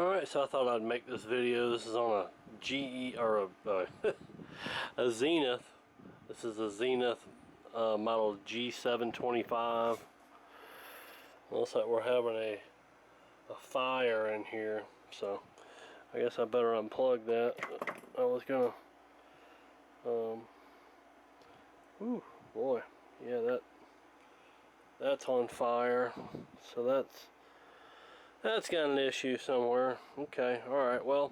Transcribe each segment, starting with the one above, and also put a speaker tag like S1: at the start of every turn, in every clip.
S1: Alright, so I thought I'd make this video. This is on a GE or a Zenith. This is a Zenith model G725. Looks like we're having a fire in here, so I guess I better unplug that. I was gonna ooh boy, yeah, that's on fire, so that's got an issue somewhere. Okay, alright, well,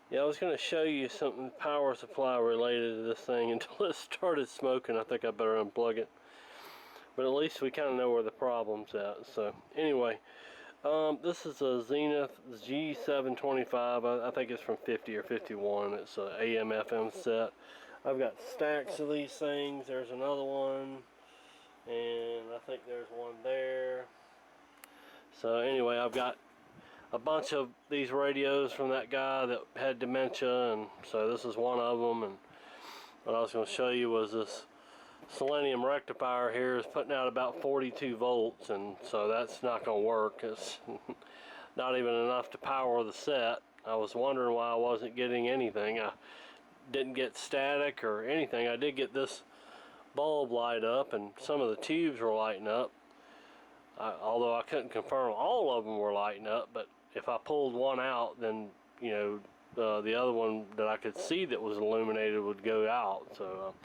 S1: yeah, I was going to show you something power supply related to this thing until it started smoking. I think I better unplug it. But at least we kind of know where the problem's at. So, anyway, this is a Zenith G725. I think it's from 50 or 51. It's a AM/FM set. I've got stacks of these things. There's another one. And I think there's one there. So anyway, I've got a bunch of these radios from that guy that had dementia, and so this is one of them. And what I was going to show you was this selenium rectifier here is putting out about 42 volts, and so that's not going to work. It's not even enough to power the set. I was wondering why I wasn't getting anything. I didn't get static or anything. I did get this bulb light up, and some of the tubes were lighting up. Although I couldn't confirm all of them were lighting up, but if I pulled one out, then you know the other one that I could see that was illuminated would go out. So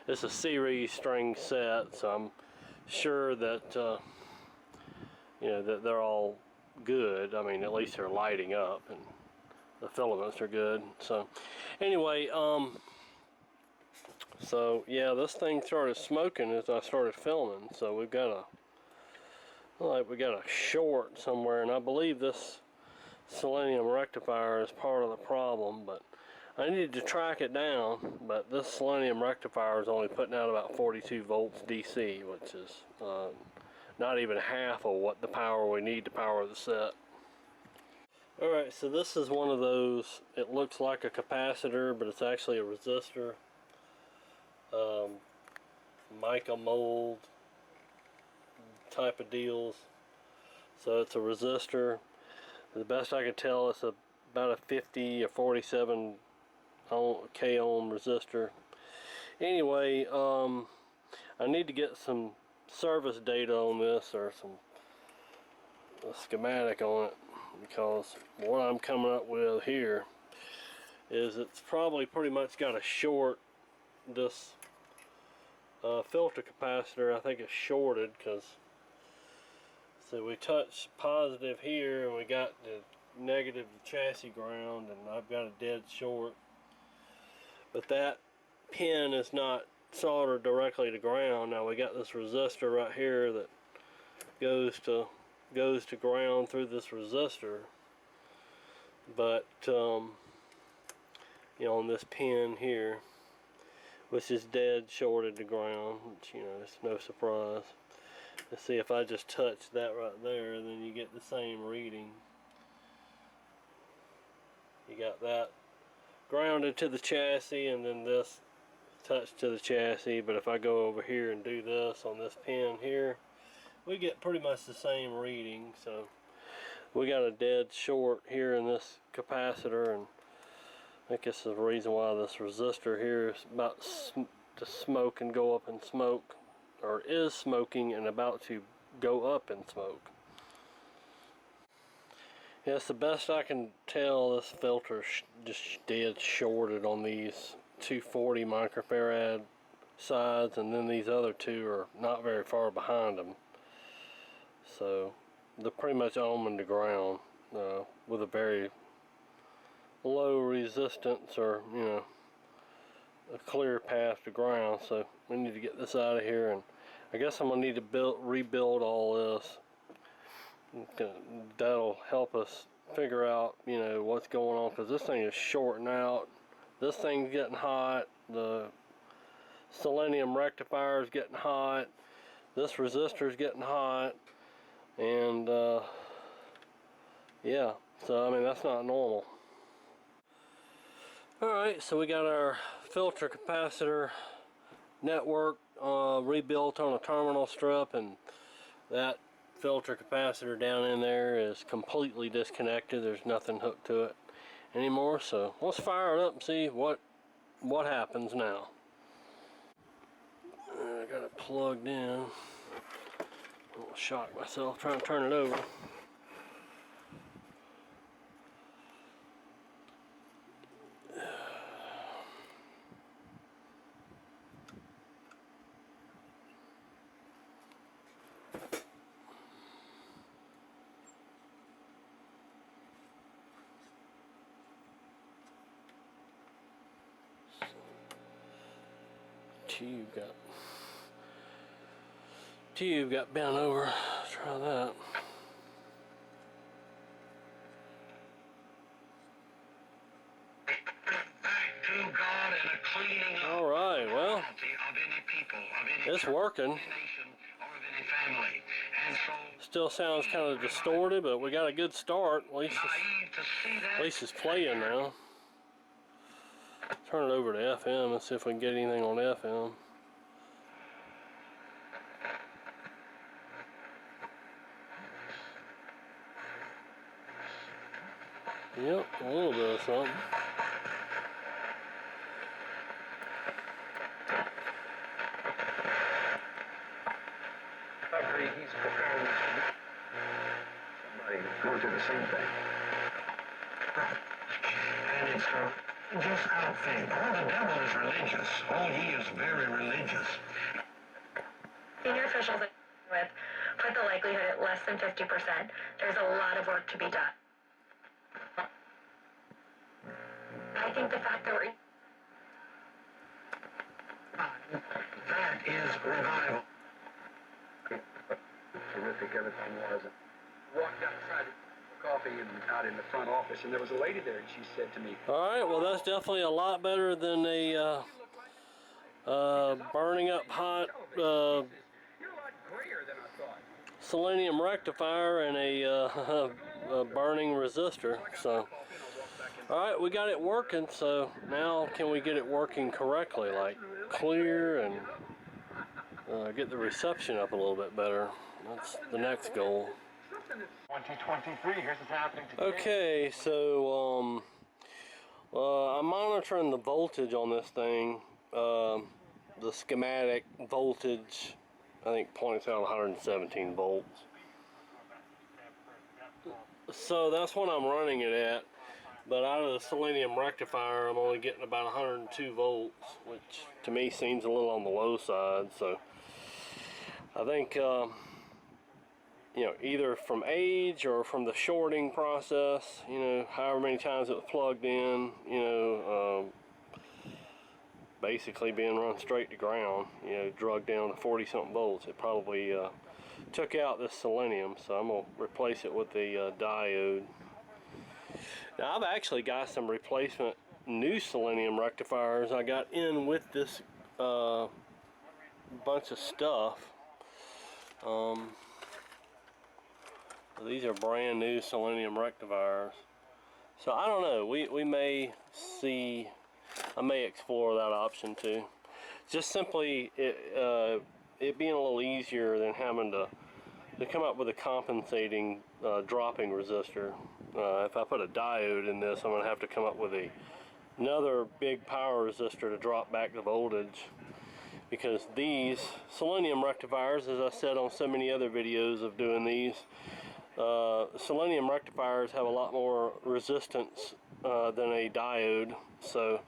S1: it's a series string set, so I'm sure that you know that they're all good. I mean, at least they're lighting up and the filaments are good. So anyway, so yeah, this thing started smoking as I started filming. So we got a short somewhere, and I believe this selenium rectifier is part of the problem, but I needed to track it down. But this selenium rectifier is only putting out about 42 volts DC, which is not even half of what the power we need to power the set. Alright, so this is one of those, it looks like a capacitor, but it's actually a resistor. Mica mold type of deals. So it's a resistor. The best I could tell, it's about a 50 or 47 K ohm resistor. Anyway, I need to get some service data on this, or a schematic on it, because what I'm coming up with here is it's probably pretty much got a short. This filter capacitor, I think, is shorted, because so we touched positive here and we got the negative chassis ground, and I've got a dead short. But that pin is not soldered directly to ground. Now we got this resistor right here that goes to ground through this resistor, but you know, on this pin here, which is dead shorted to ground, which, you know, it's no surprise. Let's see, if I just touch that right there, then you get the same reading. You got that grounded to the chassis, and then this touched to the chassis. But if I go over here and do this on this pin here, we get pretty much the same reading. So we got a dead short here in this capacitor, and I think this is the reason why this resistor here is about to smoke and go up in smoke, or is smoking and about to go up in smoke. Yes, the best I can tell, this filter just dead shorted on these 240 microfarad sides, and then these other two are not very far behind them. So they're pretty much ohming to ground with a very low resistance, or you know, a clear path to ground. So we need to get this out of here, and I guess I'm gonna need to rebuild all this. That'll help us figure out, you know, what's going on, because this thing is shorting out. This thing's getting hot. The selenium rectifier is getting hot. This resistor is getting hot, and yeah. So I mean, that's not normal. Alright, so we got our filter capacitor network rebuilt on a terminal strip, and that filter capacitor down in there is completely disconnected. There's nothing hooked to it anymore. So let's fire it up and see what happens now. I got it plugged in. I'll shock myself trying to turn it over. Tube got bent over. Let's try that. All right, well, it's working. Still sounds kind of distorted, but we got a good start. At least it's playing now. Turn it over to FM and see if we can get anything on FM. Yep, a little bit of something.
S2: He's preparing somebody going through the same thing. And it's just outthink. Oh, the devil is religious. Oh, he is very religious.
S3: Senior officials with put the likelihood at less than 50%. There's a lot of work to be done. I think the fact that we're...
S2: That is revival. Terrific everything was. Walked outside for coffee and out in the front office, and there was a lady there, and she said to me,
S1: all right, well, that's definitely a lot better than a burning up hot selenium rectifier and a burning resistor. So, all right, we got it working. So now, can we get it working correctly, like clear, and get the reception up a little bit better? That's the next goal.
S2: 2023, here's what's happening today.
S1: Okay, so I'm monitoring the voltage on this thing. The schematic voltage, I think, points out 117 volts. So that's what I'm running it at. But out of the selenium rectifier, I'm only getting about 102 volts, which to me seems a little on the low side. So I think, you know, either from age or from the shorting process, you know, however many times it was plugged in, you know, basically being run straight to ground, you know, drugged down to 40-something volts, it probably took out this selenium. So I'm going to replace it with the diode. Now, I've actually got some replacement new selenium rectifiers I got in with this bunch of stuff. These are brand new selenium rectifiers. So I don't know, we may see, I may explore that option too. Just simply it being a little easier than having to come up with a compensating dropping resistor. If I put a diode in this, I'm going to have to come up with another big power resistor to drop back the voltage, because these selenium rectifiers, as I said on so many other videos of doing these, selenium rectifiers have a lot more resistance than a diode, so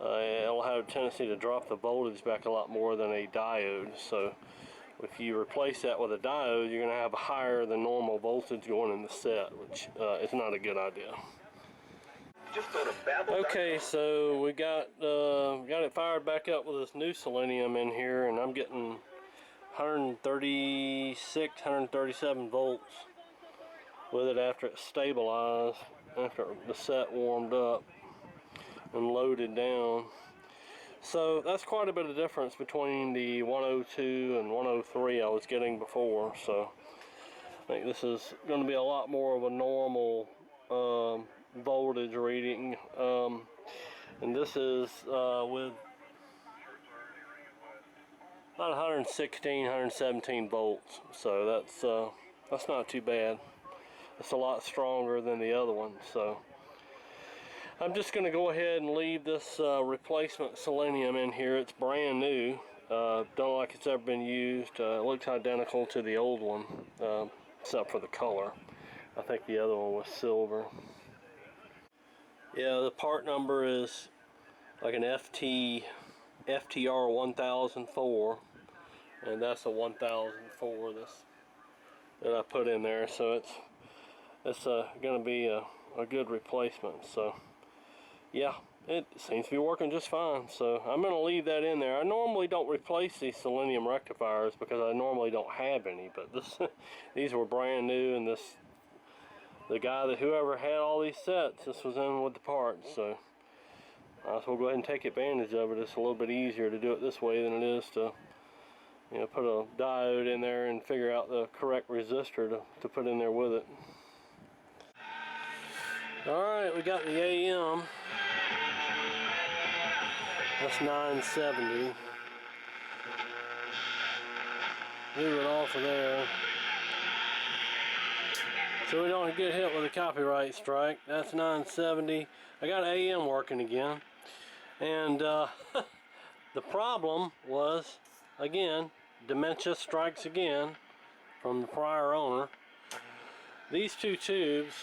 S1: it'll have a tendency to drop the voltage back a lot more than a diode. So if you replace that with a diode, you're going to have a higher than normal voltage going in the set, which is not a good idea. Okay, so we got it fired back up with this new selenium in here, and I'm getting 136, 137 volts with it after it's stabilized, after the set warmed up and loaded down. So that's quite a bit of difference between the 102 and 103 I was getting before. So I think this is going to be a lot more of a normal voltage reading. And this is with about 116, 117 volts. So that's That's not too bad. It's a lot stronger than the other one, so I'm just going to go ahead and leave this replacement selenium in here. It's brand new. Don't like it's ever been used. It looks identical to the old one, except for the color. I think the other one was silver. Yeah, the part number is like an FTR 1004, and that's a 1004 that I put in there. So it's going to be a good replacement. So yeah, it seems to be working just fine. So I'm going to leave that in there. I normally don't replace these selenium rectifiers because I normally don't have any, but these were brand new, and whoever had all these sets, this was in with the parts. So I might as well go ahead and take advantage of it. It's a little bit easier to do it this way than it is to, you know, put a diode in there and figure out the correct resistor to put in there with it. Alright, we got the AM. That's 970. Move it off of there, so we don't get hit with a copyright strike. That's 970. I got AM working again, and the problem was, again, dementia strikes again from the prior owner. These two tubes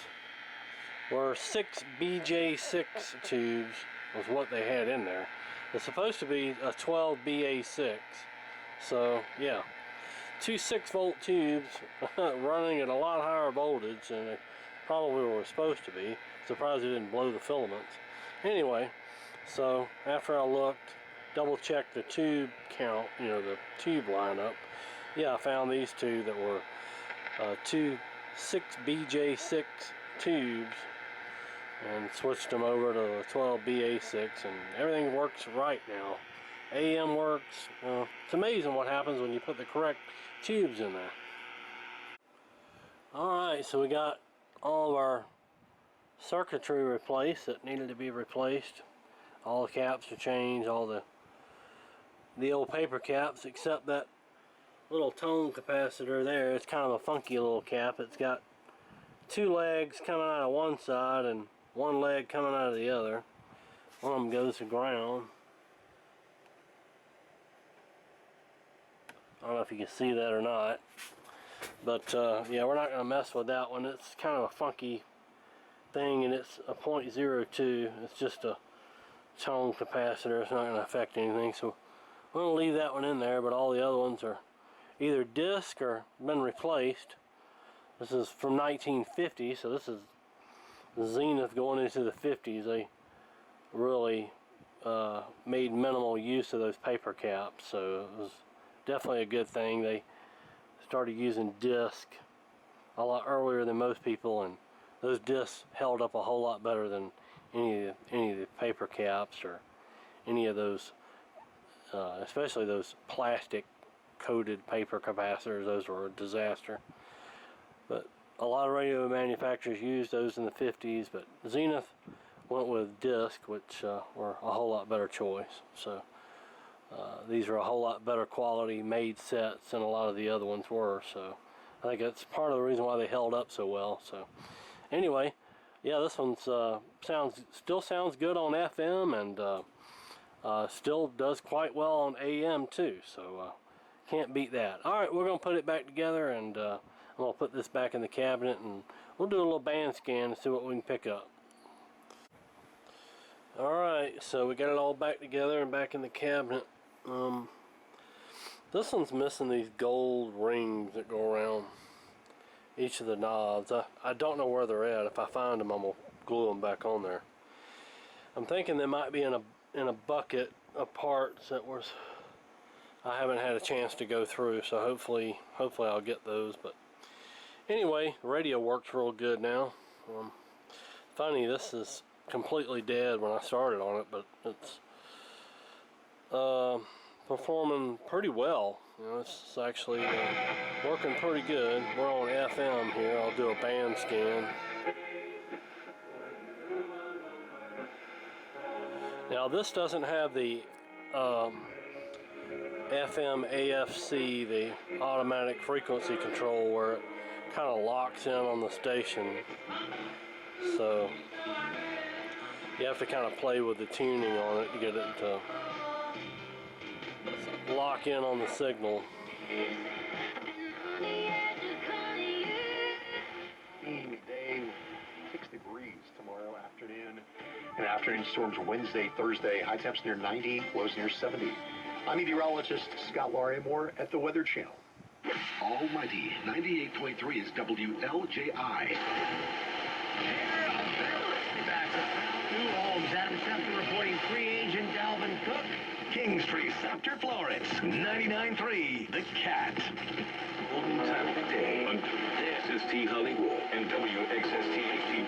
S1: were 6 BJ6 tubes was what they had in there. It's supposed to be a 12 BA6, so yeah, two 6-volt tubes running at a lot higher voltage than they probably were supposed to be. Surprised it didn't blow the filaments. Anyway, so after I looked, double checked the tube count, you know, the tube lineup, yeah, I found these two that were two 6 BJ6 tubes, and switched them over to a 12 BA6, and everything works right now. AM works. It's amazing what happens when you put the correct tubes in there. Alright, so we got all of our circuitry replaced that needed to be replaced. All the caps are changed, all the old paper caps, except that little tone capacitor there. It's kind of a funky little cap. It's got two legs coming out of one side and one leg coming out of the other. One of them goes to ground. I don't know if you can see that or not, but yeah, we're not going to mess with that one. It's kind of a funky thing, and it's a 0.02. It's just a tone capacitor. It's not going to affect anything, so we're going to leave that one in there, but all the other ones are either disc or been replaced. This is from 1950, so this is Zenith going into the 50s. They really made minimal use of those paper caps, so it was definitely a good thing. They started using disc a lot earlier than most people, and those discs held up a whole lot better than any of the paper caps or any of those, especially those plastic coated paper capacitors. Those were a disaster. But a lot of radio manufacturers used those in the 50s, but Zenith went with disc, which were a whole lot better choice. So these are a whole lot better quality made sets than a lot of the other ones were. So I think that's part of the reason why they held up so well. So anyway, yeah, this one's still sounds good on FM, and still does quite well on AM too. So can't beat that. All right, we're gonna put it back together, and I'm gonna put this back in the cabinet, and we'll do a little band scan and see what we can pick up. Alright, so we got it all back together and back in the cabinet. This one's missing these gold rings that go around each of the knobs. I don't know where they're at. If I find them, I'm gonna glue them back on there. I'm thinking they might be in a bucket of parts that I haven't had a chance to go through, so hopefully I'll get those. But anyway, the radio works real good now. Funny, this is completely dead when I started on it, but it's performing pretty well. You know, it's actually working pretty good. We're on FM here. I'll do a band scan. Now this doesn't have the FM AFC, the automatic frequency control, where it kind of locks in on the station. So you have to kind of play with the tuning on it to get it to lock in on the signal.
S4: Day, 6 degrees tomorrow afternoon. And afternoon storms Wednesday, Thursday. High temps near 90, lows near 70. I'm meteorologist Scott Larimore at the Weather Channel.
S5: Almighty 98.3 is WLJI.
S6: New Homes, Adam Scepter reporting free agent Dalvin Cook. Kingstree, Scepter, Florence, 99.3, The Cat.
S5: Golden time of the day on SST Hollywood and WXST HD.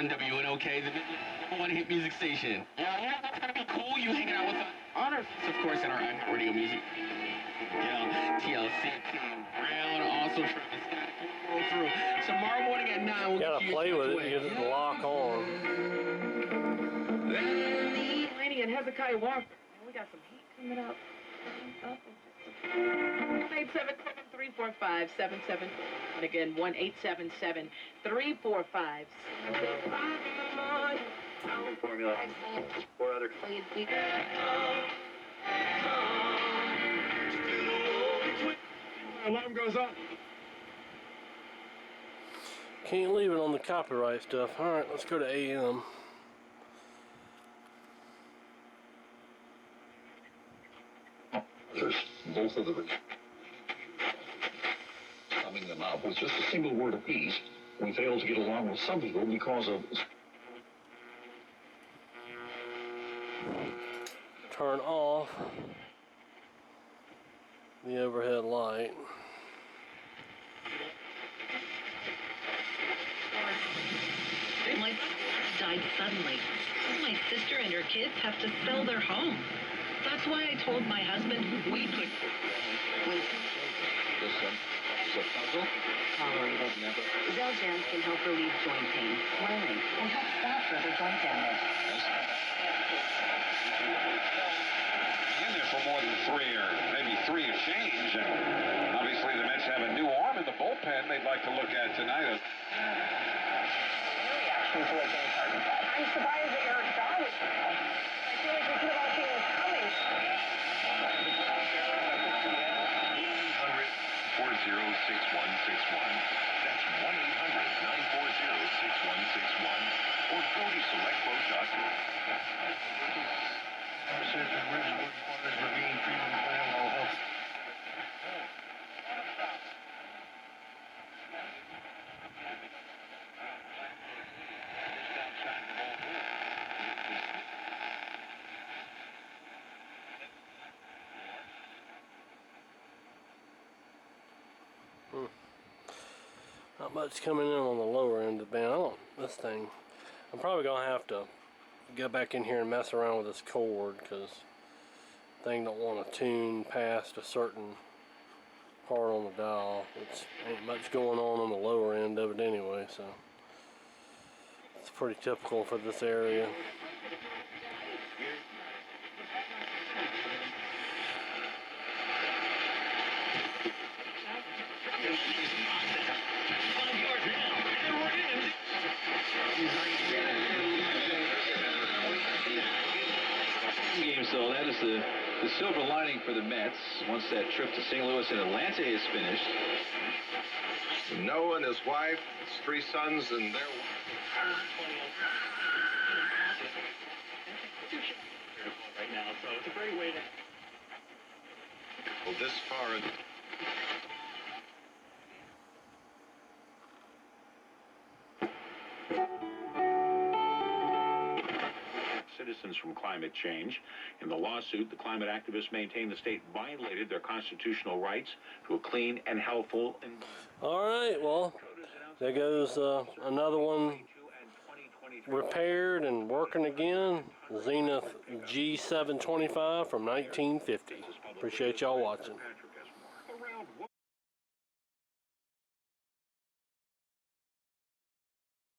S6: WNOK, the number one hit music station. Yeah, that's gonna be cool. You hanging out with the honors, of course, in our radio music. TLC, Brown, also Travis Scott. Roll through tomorrow morning at 9. We'll
S1: Gotta play with it to get it to lock on.
S7: Laney and Hezekiah Walker. We got some heat coming up. 877-345-77. And again, 1-877-345-77.
S2: Formula. 4 other.
S4: Alarm goes off.
S1: Can't leave it on the copyright stuff. Alright, let's go to AM.
S5: Both of them. Summing them up with just a single word apiece. We fail to get along with some people because of...
S1: Turn off the overhead light.
S8: My died suddenly. My sister and her kids have to sell their home. That's why I told my husband we could.
S5: It's a puzzle.
S8: Tolerated. Zelzans can help relieve joint pain, swelling, and help stop further joint damage.
S9: In there for more than 3 or maybe 3 and change, and obviously the Mets have a new arm in the bullpen they'd like to look at tonight.
S3: I'm surprised that Eric Dahl was there. I feel like we could have all seen this coming.
S5: 1-800-406-161. That's 1-800-940-6161. Or go to selectquote.com.
S4: Ridgewood Waters Ravine Treatment Plan will help.
S1: Not much coming in on the lower end of the band. This thing, I'm probably gonna have to go back in here and mess around with this cord, because the thing don't want to tune past a certain part on the dial. It's ain't much going on the lower end of it anyway, so it's pretty typical for this area.
S10: So that is the silver lining for the Mets once that trip to St. Louis and Atlanta is finished.
S9: Noah and his wife, his 3 sons, and their
S6: right now, so it's a great way to.
S9: well, this far.
S4: Citizens from climate change. In the lawsuit, the climate activists maintain the state violated their constitutional rights to a clean and healthful environment.
S1: All right, well, there goes another one repaired and working again. Zenith G725 from 1950. Appreciate y'all watching.